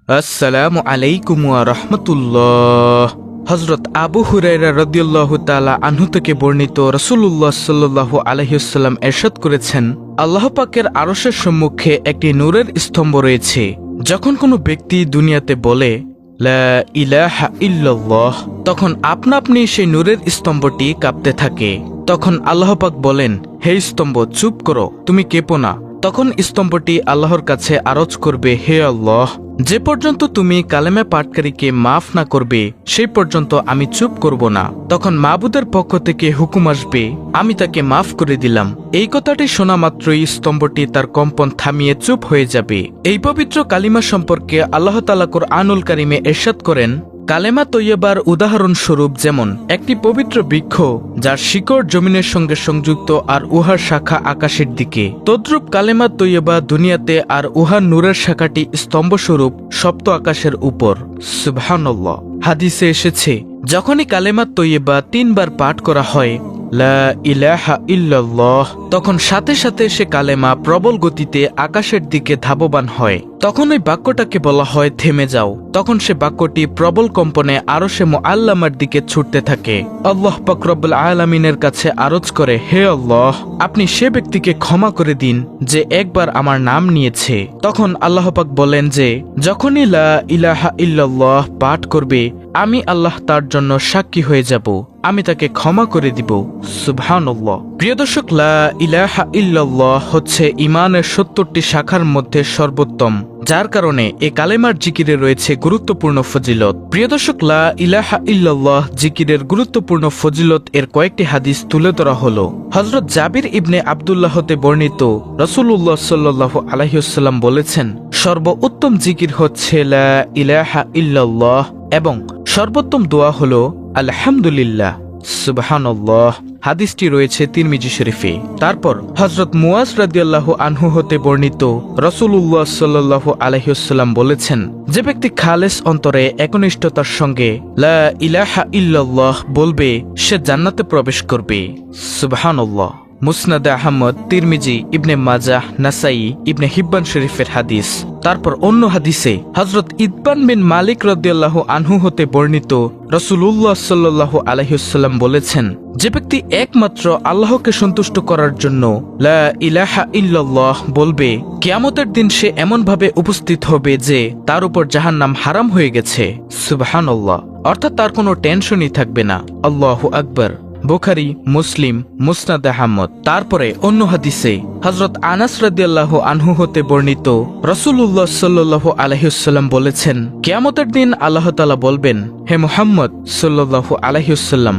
আসসালামু আলাইকুম ওয়া রাহমাতুল্লাহ। হযরত আবু হুরায়রা রাদিয়াল্লাহু তাআলা আনহু থেকে বর্ণিত, রাসূলুল্লাহ সাল্লাল্লাহু আলাইহি ওয়াসাল্লাম ইরশাদ করেছেন, আল্লাহ পাকের আরশের সম্মুখে একটি নূরের স্তম্ভ রয়েছে। যখন কোনো ব্যক্তি দুনিয়াতে বলে লা ইলাহা ইল্লাল্লাহ, তখন আপনা আপনি সেই নূরের স্তম্ভটি কাঁপতে থাকে। তখন আল্লাহ পাক বলেন, হে স্তম্ভ, চুপ করো, তুমি কেঁপো না। তখন স্তম্ভটি আল্লাহর কাছে আরজ করবে, হে আল্লাহ, যে পর্যন্ত তুমি কালেমা পাঠকারীকে মাফ না করবে সেই পর্যন্ত আমি চুপ করব না। তখন মাবুদের পক্ষ থেকে হুকুম আসবে, আমি তাকে মাফ করে দিলাম। এই কথাটি শোনা মাত্রই স্তম্ভটি তার কম্পন থামিয়ে চুপ হয়ে যাবে। এই পবিত্র কালিমা সম্পর্কে আল্লাহ তাআলা কুরআনুল কারীমে ইরশাদ করেন, কালেমা তৈয়বার উদাহরণস্বরূপ যেমন একটি পবিত্র বৃক্ষ যার শিকড় জমিনের সঙ্গে সংযুক্ত আর উহার শাখা আকাশের দিকে, তদ্রূপ কালেমা তৈয়বা দুনিয়াতে আর উহার নূরের শাখাটি স্তম্ভস্বরূপ সপ্ত আকাশের উপর। সুবহানাল্লাহ। হাদিসে এসেছে, যখনই কালেমা তৈয়বা 3 বার পাঠ করা হয়, লা ইলাহা ইল্লাল্লাহ, তখন সাথে সাথে সে কালেমা প্রবল গতিতে আকাশের দিকে ধাবমান হয়। তখন ওই বাক্যটাকে বলা হয় থেমে যাও। তখন সে বাক্যটি প্রবল কম্পনে আরশে মুআল্লামার দিকে ছুটতে থাকে। আল্লাহ পাক রব্বুল আলামিনের কাছে আরজ করে, হে আল্লাহ, আপনি সে ব্যক্তিকে ক্ষমা করে দিন যে একবার আমার নাম নিয়েছে। তখন আল্লাহ পাক বলেন যে যখনই লা ইলাহা ইল্লাল্লাহ পাঠ করবে, আমি আল্লাহ তার জন্য সাক্ষী হয়ে যাব, আমি তাকে ক্ষমা করে দিব। সুবহানাল্লাহ। প্রিয় দর্শক, লা ইলাহা ইল্লাল্লাহ হচ্ছে ঈমানের 70টি শাখার মধ্যে সর্বোত্তম, যার কারণে এ কালেমার জিকিরে রয়েছে গুরুত্বপূর্ণ ফজিলত। প্রিয় দর্শক, লা ইলাহা ইল্লাল্লাহ জিকিরের গুরুত্বপূর্ণ ফজিলত এর কয়েকটি হাদিস তুলে ধরা হলো। হযরত জাবির ইবনে আব্দুল্লাহ হতে বর্ণিত, রাসূলুল্লাহ সাল্লাল্লাহু আলাইহি ওয়াসাল্লাম বলেছেন, সর্বোত্তম জিকির হচ্ছে লা ইলাহা ইল্লাল্লাহ এবং সর্বোত্তম দোয়া হলো আলহামদুলিল্লাহ। সুবহানাল্লাহ। হাদিসটি রয়েছে তিরমিজি শরীফে। তারপর হযরত মুয়াজ রাদিয়াল্লাহু আনহু হতে বর্ণিত, রাসূলুল্লাহ সাল্লাল্লাহু আলাইহি ওয়াসাল্লাম বলেছেন, যে ব্যক্তি খালেস অন্তরে একনিষ্ঠতার সঙ্গে লা ইলাহা ইল্লাল্লাহ বলবে, সে জান্নাতে প্রবেশ করবে। সুবহানাল্লাহ। মুসনাদে আহমদ, তিরমিজি, ইবনে মাজাহ, নাসাই, ইবনে হিব্বান শরীফের হাদিস। তারপর অন্য হাদিসে হযরত ইতবান বিন মালিক রাদিয়াল্লাহু আনহু হতে বর্ণিত, রাসূলুল্লাহ সাল্লাল্লাহু আলাইহি ওয়াসাল্লাম বলেছেন, যে ব্যক্তি একমাত্র আল্লাহকে সন্তুষ্ট করার জন্য লা ইলাহা ইল্লাল্লাহ বলবে, কিয়ামতের দিন সে এমনভাবে উপস্থিত হবে যে তার উপর জাহান্নাম হারাম হয়ে গেছে। সুবহানাল্লাহ। অর্থাৎ তার কোনো টেনশনই থাকবে না। আল্লাহু আকবার। বুখারী, মুসলিম, মুসনাদ আহমদ। তারপরে অন্য হাদিসে হযরত আনাস রাদিয়াল্লাহু আনহু হতে বর্ণিত, রাসূলুল্লাহ সাল্লাল্লাহু আলাইহি ওয়াসাল্লাম বলেছেন, কিয়ামতের দিন আল্লাহ তাআলা বলবেন, হে মুহাম্মদ সাল্লাল্লাহু আলাইহি ওয়াসাল্লাম,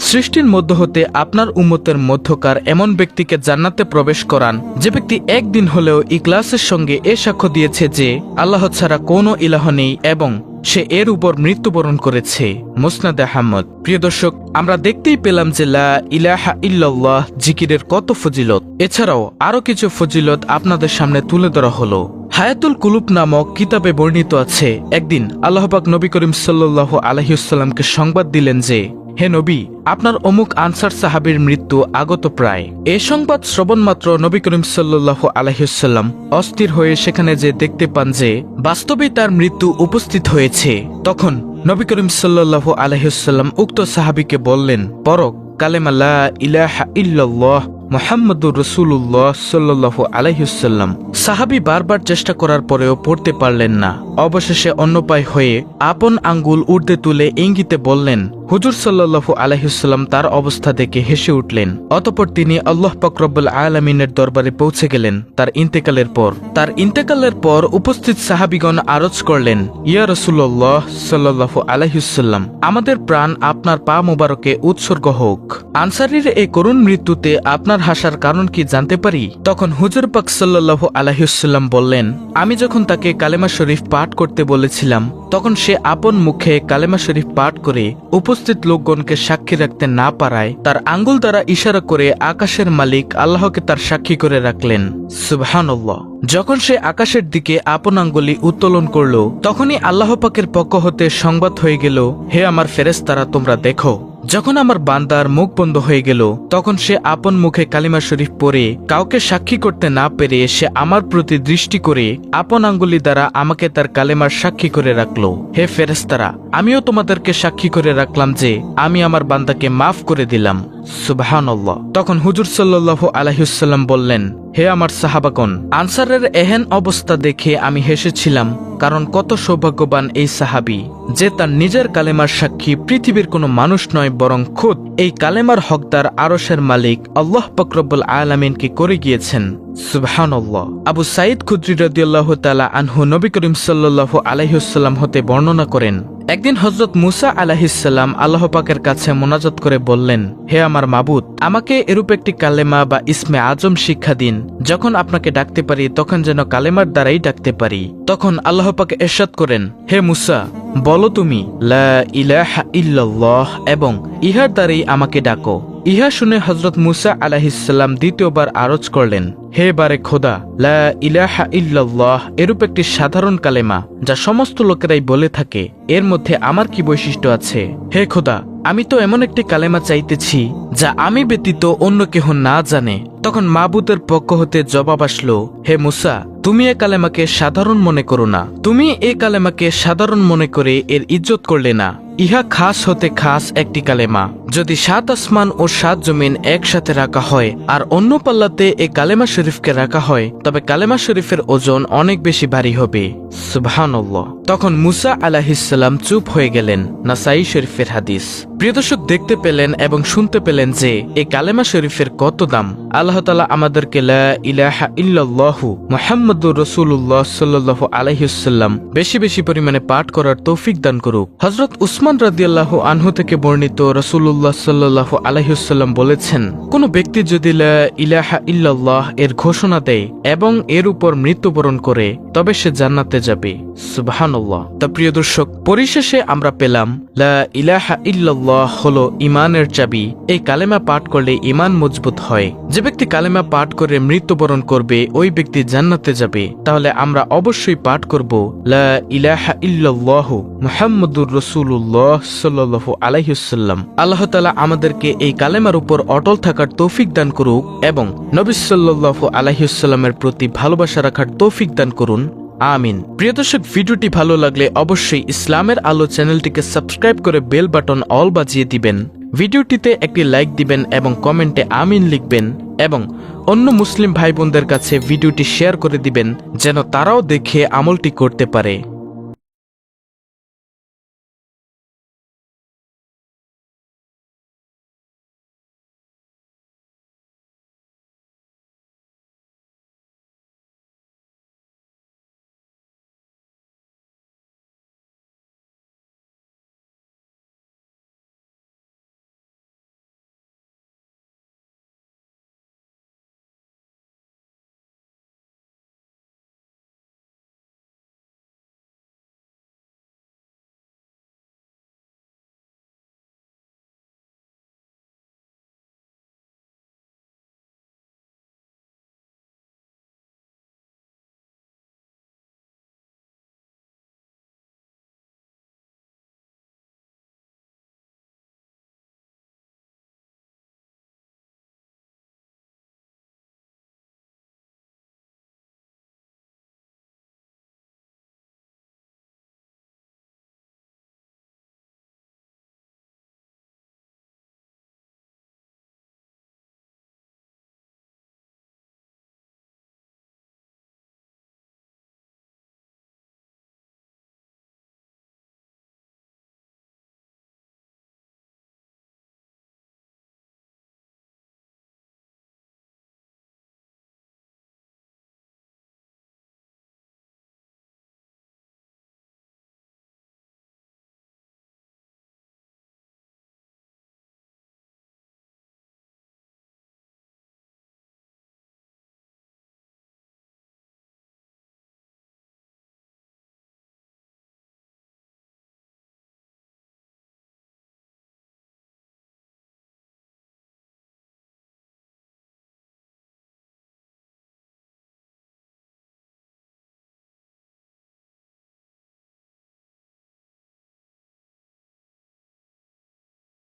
সৃষ্টির মধ্য হতে আপনার উম্মতের মধ্যকার এমন ব্যক্তিকে জান্নাতে প্রবেশ করান যে ব্যক্তি একদিন হলেও ইখলাসের সঙ্গে এ সাক্ষ্য দিয়েছে যে আল্লাহ ছাড়া কোনো ইলাহ নেই এবং সে এর উপর মৃত্যুবরণ করেছে। মুসনাদ আহমদ। প্রিয় দর্শক, আমরা দেখতেই পেলাম যে লা ইলাহা ইল্লাল্লাহ জিকিরের কত ফজিলত। এছাড়াও আরো কিছু ফজিলত আপনাদের সামনে তুলে ধরা হলো। হায়াতুল কুলুব নামক কিতাবে বর্ণিত আছে, একদিন আল্লাহ পাক নবী করিম সাল্লাল্লাহু আলাইহি ওয়াসাল্লামকে সংবাদ দিলেন যে, হে নবী, আপনার অমুক আনসার সাহাবীর মৃত্যু আগত প্রায়। এ সংবাদ শ্রবণ মাত্র নবী করিম সাল্লাল্লাহু আলাইহি ওয়াসাল্লাম অস্থির হয়ে সেখানে যে দেখতে পান যে বাস্তবেই তার মৃত্যু উপস্থিত হয়েছে। তখন নবী করিম সাল্লাল্লাহু আলাইহি ওয়াসাল্লাম উক্ত সাহাবীকে বললেন, পড়ো কালেমা লা ইলাহা ইল্লাল্লাহ মুহাম্মাদুর রাসূলুল্লাহ সাল্লাল্লাহু আলাইহি ওয়াসাল্লাম। সাহাবী বারবার চেষ্টা করার পরেও পড়তে পারলেন না। অবশেষে অন্যপায় হয়ে আপন আঙ্গুল ঊর্ধ্বে তুলে ইঙ্গিতে বললেন, হুজুর সাল্লাল্লাহু আলাইহি ওয়াসাল্লাম তার অবস্থা দেখে হেসে উঠলেন। অতঃপর তিনি আল্লাহ পাক রব্বুল আলামিনের দরবারে পৌঁছে গেলেন তার ইন্তেকালের পর উপস্থিত সাহাবীগণ আরজ করলেন, ইয়া রাসূলুল্লাহ সাল্লাল্লাহু আলাইহি ওয়াসাল্লাম, আমাদের প্রাণ আপনার পা মোবারকে উৎসর্গ হোক। আনসারীর এই করুণ মৃত্যুতে আপনার হাসার কারণ কি জানতে পারি? তখন হুজুর পাক সাল্লাল্লাহু আলাইহি ওয়াসাল্লাম বললেন, আমি যখন তাকে কালেমা শরীফ পাঠ করতে বলেছিলাম তখন সে আপন মুখে কালেমা শরীফ পাঠ করে উপস্থিত লোকগণকে সাক্ষী রাখতে না পারায় তার আঙ্গুল দ্বারা ইশারা করে আকাশের মালিক আল্লাহকে তার সাক্ষী করে রাখলেন। সুবহানাল্লাহ। যখন সে আকাশের দিকে আপন আঙ্গুলি উত্তোলন করল, তখনই আল্লাহ পাকের পক্ষ হতে সংবাদ হয়ে গেল, হে আমার ফেরেশতারা, তোমরা দেখো, যখন আমার বান্দার মুখ বন্ধ হয়ে গেল তখন সে আপন মুখে কালিমা শরীফ পড়ে কাউকে সাক্ষী করতে না পেরে সে আমার প্রতি দৃষ্টি করে আপন আঙ্গুলি দ্বারা আমাকে তার কালেমার সাক্ষী করে রাখলো। হে ফেরেশতারা, আমিও তোমাদেরকে সাক্ষী করে রাখলাম যে আমি আমার বান্দাকে মাফ করে দিলাম। সুবহানাল্লাহ। তখন হুজুর সাল্লাল্লাহু আলাইহি ওয়াসাল্লাম বললেন, হে আমার সাহাবাগণ, আনসারের এহেন অবস্থা দেখে আমি হেসেছিলাম, কারণ কত সৌভাগ্যবান এই সাহাবী যে তার নিজের কালেমার সাক্ষী পৃথিবীর কোনো মানুষ নয় বরং খুদ এই কালেমার হকদার আরশের মালিক আল্লাহ পাক রব্বুল আলামিনকে করে গিয়েছেন। সুবহানাল্লাহ। আবু সাঈদ খুদরি রাদিয়াল্লাহু তাআলা আনহু নবী করিম সাল্লাল্লাহু আলাইহি ওয়াসাল্লাম হতে বর্ণনা করেন, একদিন হযরত মুসা আলাইহিস সালাম আল্লাহ পাকের কাছে মোনাজাত করে বললেন, হে আমার মাবুদ, আমাকে এরূপ একটি কালেমা বা ইসমে আজম শিক্ষা দিন, যখন আপনাকে ডাকতে পারি তখন যেন কালেমার দ্বারাই ডাকতে পারি। তখন আল্লাহ পাক ইরশাদ করেন, হে মুসা, বলো তুমি লা ইলাহা ইল্লাল্লাহ এবং ইহার দ্বারাই আমাকে ডাকো। ইহা শুনে হযরত মুসা আলাইহিস সালাম দ্বিতীয়বার আরজ করলেন, হে বারে খোদা, লা ইলাহা ইল্লাল্লাহ এরূপ একটি সাধারণ কালেমা যা সমস্ত লোকেরাই বলে থাকে, এর মধ্যে আমার কি বৈশিষ্ট্য আছে? হে খোদা, আমি তো এমন একটি কালেমা চাইতেছি যা আমি ব্যতীত অন্য কেহ না জানে। তখন মাবুদের পক্ষ হতে জবাব আসলো, হে মুসা, তুমি এ কালেমাকে সাধারণ মনে করো না। তুমি এ কালেমাকে সাধারণ মনে করে এর ইজ্জত করলে না। ইহা খাস হতে খাস একটি কালেমা। যদি 7 আসমান ও 7 জমিন একসাথে রাখা হয় আর অন্য পাল্লাতে এ কালেমা শরীফকে রাখা হয় তবে কালেমা শরীফের ওজন অনেক বেশি ভারী হবে। সুবহানাল্লাহ। তখন মুসা আলাইহিস সালাম চুপ হয়ে গেলেন। নাসাই শরীফের হাদিস। প্রিয় দর্শক, দেখতে পেলেন এবং শুনতে পেলেন যে এই কালেমা শরীফের কত দাম। আল্লাহ তাআলা আমাদেরকে লা ইলাহা ইল্লাল্লাহু মুহাম্মাদুর রাসূলুল্লাহ সাল্লাল্লাহু আলাইহি ওয়াসাল্লাম বেশি বেশি পরিমাণে পাঠ করার তৌফিক দান করুক। হযরত উসমান রাদিয়াল্লাহু আনহু থেকে বর্ণিত রাসূলুল্লাহ সাল্লাল্লাহু আলাইহি ওয়াসাল্লাম বলেছেন, কোন ব্যক্তি যদি লা ইলাহা ইল্লাল্লাহ এর ঘোষণা দেয় এবং এর উপর মৃত্যুবরণ করে তবে সে জান্নাতে যাবে। সুবহানাল্লাহ। তা প্রিয় দর্শক, পরিশেষে আমরা পেলাম লা ইলাহা ইল্লাল্লাহ হলো ঈমানের চাবি। এই কালেমা পাঠ করলে ঈমান মজবুত হয়। যে ব্যক্তি কালেমা পাঠ করে মৃত্যুবরণ করবে ওই ব্যক্তি জান্নাতে যাবে। তাহলে আমরা অবশ্যই পাঠ করব লা ইলাহা ইল্লাল্লাহু মুহাম্মাদুর রাসূলুল্লাহ সাল্লাল্লাহু আলাইহি ওয়াসাল্লাম। আল্লাহ তাআলা আমাদেরকে এই কালেমার উপর অটল থাকার তৌফিক দান করুক এবং নবী সাল্লাল্লাহু আলাইহি ওয়াসাল্লামের প্রতি ভালোবাসা রাখার তৌফিক দান করুন। আমিন। প্রিয় দর্শক, ভিডিওটি ভালো লাগলে অবশ্যই ইসলামের আলো চ্যানেলটিকে সাবস্ক্রাইব করে বেল বাটন অল বাজিয়ে দিবেন। ভিডিওটিতে একটি লাইক দিবেন এবং কমেন্টে আমিন লিখবেন এবং অন্য মুসলিম ভাই বোনদের কাছে ভিডিওটি শেয়ার করে দিবেন যেন তারাও দেখে আমলটি করতে পারে।